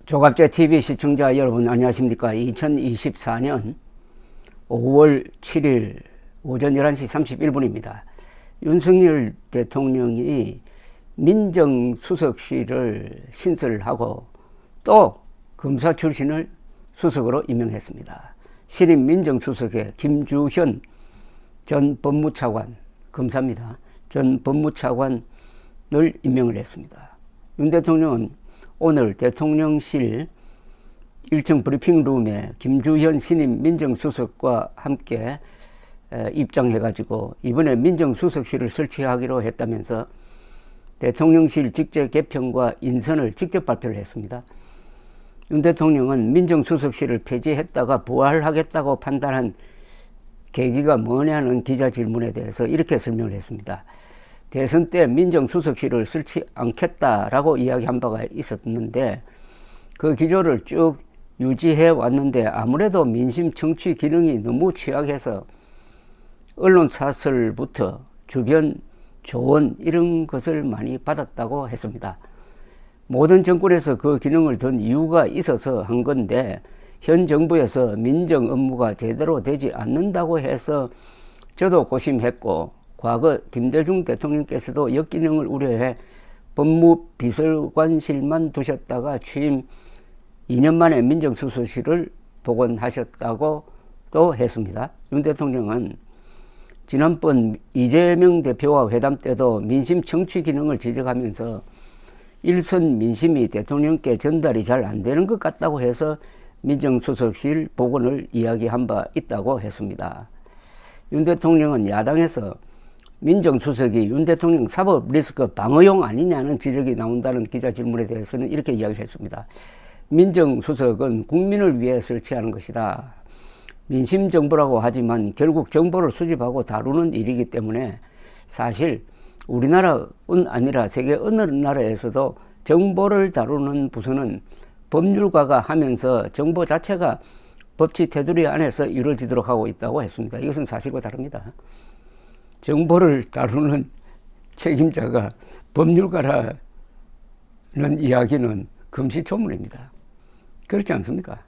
조갑제 TV 시청자 여러분 안녕하십니까. 2024년 5월 7일 오전 11시 31분입니다. 윤석열 대통령이 민정수석실을 신설하고 또 검사 출신을 수석으로 임명했습니다. 신임 민정수석에 김주현 전 법무차관, 검사입니다. 전 법무차관을 임명을 했습니다. 윤 대통령은 오늘 대통령실 1층 브리핑룸에 김주현 신임 민정수석과 함께 입장해가지고 이번에 민정수석실을 설치하기로 했다면서 대통령실 직제 개편과 인선을 직접 발표를 했습니다. 윤 대통령은 민정수석실을 폐지했다가 부활하겠다고 판단한 계기가 뭐냐는 기자 질문에 대해서 이렇게 설명을 했습니다. 대선 때 민정수석실을 설치 않겠다라고 이야기한 바가 있었는데 그 기조를 쭉 유지해 왔는데 아무래도 민심 청취 기능이 너무 취약해서 언론 사설부터 주변 조언 이런 것을 많이 받았다고 했습니다. 모든 정권에서 그 기능을 둔 이유가 있어서 한 건데 현 정부에서 민정 업무가 제대로 되지 않는다고 해서 저도 고심했고 과거 김대중 대통령께서도 역기능을 우려해 법무비서관실만 두셨다가 취임 2년 만에 민정수석실을 복원하셨다고 또 했습니다. 윤 대통령은 지난번 이재명 대표와 회담 때도 민심 청취 기능을 지적하면서 일선 민심이 대통령께 전달이 잘 안 되는 것 같다고 해서 민정수석실 복원을 이야기한 바 있다고 했습니다. 윤 대통령은 야당에서 민정수석이 윤 대통령 사법 리스크 방어용 아니냐는 지적이 나온다는 기자 질문에 대해서는 이렇게 이야기를 했습니다. 민정수석은 국민을 위해 설치하는 것이다. 민심정보라고 하지만 결국 정보를 수집하고 다루는 일이기 때문에 사실 우리나라뿐 아니라 세계 어느 나라에서도 정보를 다루는 부서는 법률가가 하면서 정보 자체가 법치 테두리 안에서 이루어지도록 하고 있다고 했습니다. 이것은 사실과 다릅니다. 정보를 다루는 책임자가 법률가라는 이야기는 금시초문입니다. 그렇지 않습니까?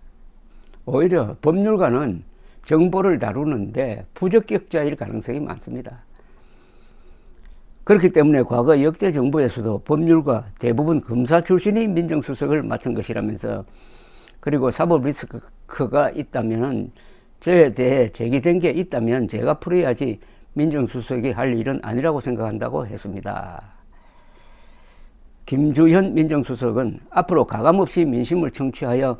오히려 법률가는 정보를 다루는데 부적격자일 가능성이 많습니다. 그렇기 때문에 과거 역대 정부에서도 법률가 대부분 검사 출신이 민정수석을 맡은 것이라면서 그리고 사법 리스크가 있다면 저에 대해 제기된 게 있다면 제가 풀어야지 민정수석이 할 일은 아니라고 생각한다고 했습니다. 김주현 민정수석은 앞으로 가감없이 민심을 청취하여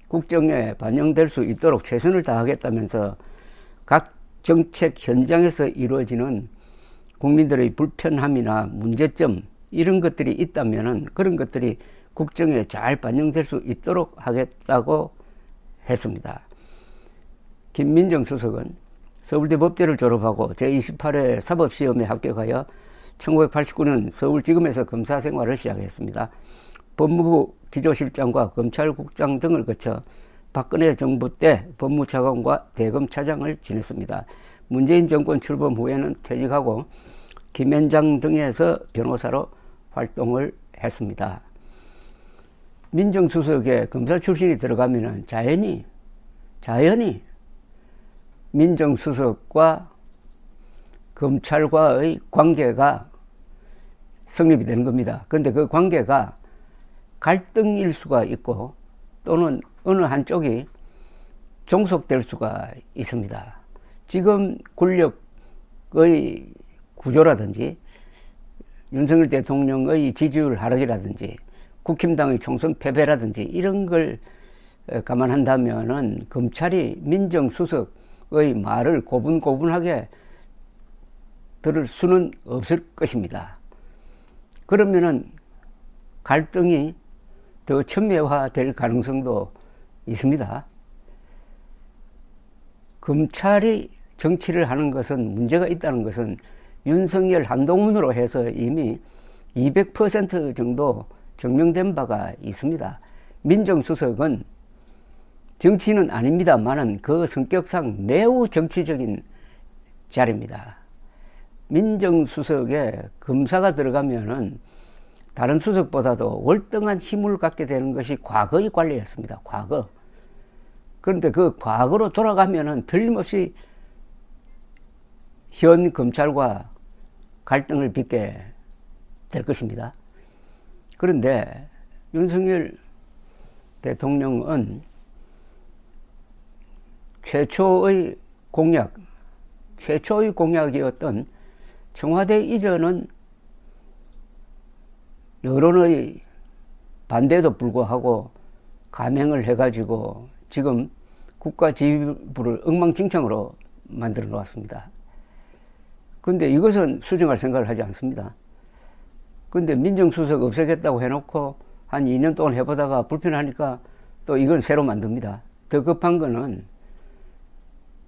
국정에 반영될 수 있도록 최선을 다하겠다면서 각 정책 현장에서 이루어지는 국민들의 불편함이나 문제점 이런 것들이 있다면 그런 것들이 국정에 잘 반영될 수 있도록 하겠다고 했습니다. 김 민정수석은 서울대 법대를 졸업하고 제28회 사법시험에 합격하여 1989년 서울지검에서 검사 생활을 시작했습니다. 법무부 기조실장과 검찰국장 등을 거쳐 박근혜 정부 때 법무차관과 대검차장을 지냈습니다. 문재인 정권 출범 후에는 퇴직하고 김현장 등에서 변호사로 활동을 했습니다. 민정수석에 검사 출신이 들어가면 자연히 민정수석과 검찰과의 관계가 성립이 되는 겁니다. 그런데 그 관계가 갈등일 수가 있고 또는 어느 한쪽이 종속될 수가 있습니다. 지금 권력의 구조라든지 윤석열 대통령의 지지율 하락이라든지 국힘당의 총선 패배라든지 이런 걸 감안한다면은 검찰이 민정수석의 말을 고분고분하게 들을 수는 없을 것입니다. 그러면은 갈등이 더 첨예화될 가능성도 있습니다. 검찰이 정치를 하는 것은 문제가 있다는 것은 윤석열 한동훈으로 해서 이미 200% 정도 증명된 바가 있습니다. 민정수석은 정치는 아닙니다만은 그 성격상 매우 정치적인 자리입니다. 민정수석에 검사가 들어가면은 다른 수석보다도 월등한 힘을 갖게 되는 것이 과거의 관리였습니다. 과거. 그런데 그 과거로 돌아가면은 틀림없이 현 검찰과 갈등을 빚게 될 것입니다. 그런데 윤석열 대통령은 최초의 공약이었던 청와대 이전은 여론의 반대에도 불구하고 감행을 해가지고 지금 국가 지휘부를 엉망진창으로 만들어 놓았습니다. 근데 이것은 수정할 생각을 하지 않습니다. 근데 민정수석 없애겠다고 해놓고 한 2년 동안 해보다가 불편하니까 또 이건 새로 만듭니다. 더 급한 거는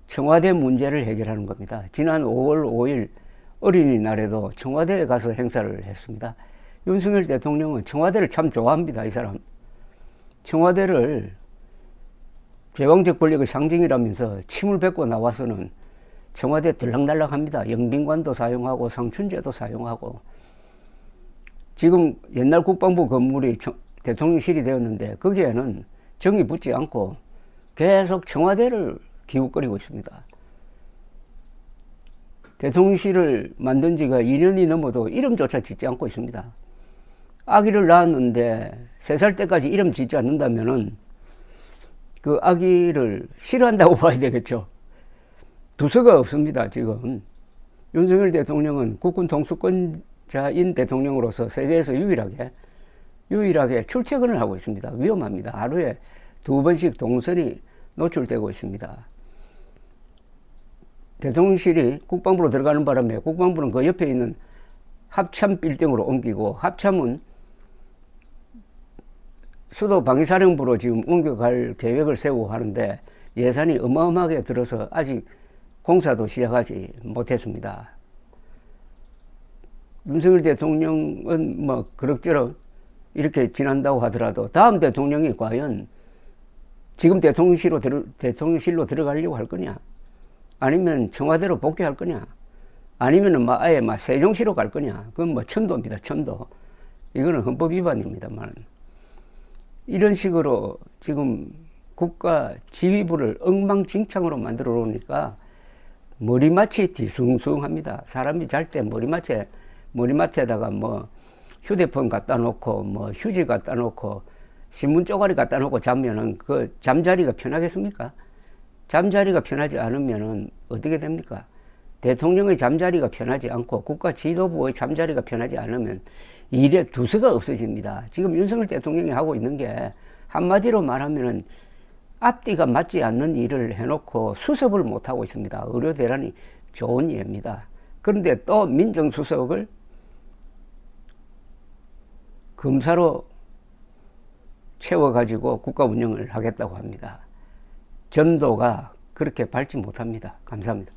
청와대 문제를 해결하는 겁니다. 지난 5월 5일 어린이날에도 청와대에 가서 행사를 했습니다. 윤석열 대통령은 청와대를 참 좋아합니다. 이 사람. 청와대를 제왕적 권력의 상징이라면서 침을 뱉고 나와서는 청와대 들락날락합니다. 영빈관도 사용하고 상춘제도 사용하고. 지금 옛날 국방부 건물이 대통령실이 되었는데 거기에는 정이 붙지 않고 계속 청와대를 기웃거리고 있습니다. 대통령실을 만든 지가 2년이 넘어도 이름조차 짓지 않고 있습니다. 아기를 낳았는데 3살 때까지 이름 짓지 않는다면은 그 아기를 싫어한다고 봐야 되겠죠. 두서가 없습니다. 지금 윤석열 대통령은 국군 통수권자인 대통령으로서 세계에서 유일하게 출퇴근을 하고 있습니다. 위험합니다. 하루에 2번씩 동선이 노출되고 있습니다. 대통령실이 국방부로 들어가는 바람에 국방부는 그 옆에 있는 합참 빌딩으로 옮기고, 합참은 수도 방위사령부로 지금 옮겨갈 계획을 세우고 하는데 예산이 어마어마하게 들어서 아직 공사도 시작하지 못했습니다. 윤석열 대통령은 뭐 그럭저럭 이렇게 지난다고 하더라도 다음 대통령이 과연 지금 대통령실로 들어가려고 할 거냐, 아니면 청와대로 복귀할 거냐, 아니면은 아예 세종시로 갈 거냐, 그건 천도입니다. 천도. 이거는 헌법 위반입니다만, 이런 식으로 지금 국가 지휘부를 엉망진창으로 만들어 놓으니까 머리맡이 뒤숭숭합니다. 사람이 잘 때 머리맡에다가 휴대폰 갖다 놓고 휴지 갖다 놓고 신문 쪼가리 갖다 놓고 자면은 그 잠자리가 편하겠습니까? 잠자리가 편하지 않으면은 어떻게 됩니까? 대통령의 잠자리가 편하지 않고 국가 지도부의 잠자리가 편하지 않으면 일에 두서가 없어집니다. 지금 윤석열 대통령이 하고 있는 게 한마디로 말하면은 앞뒤가 맞지 않는 일을 해놓고 수습을 못하고 있습니다. 의료 대란이 좋은 예입니다. 그런데 또 민정수석을 검사로 채워가지고 국가 운영을 하겠다고 합니다. 전도가 그렇게 밟지 못합니다. 감사합니다.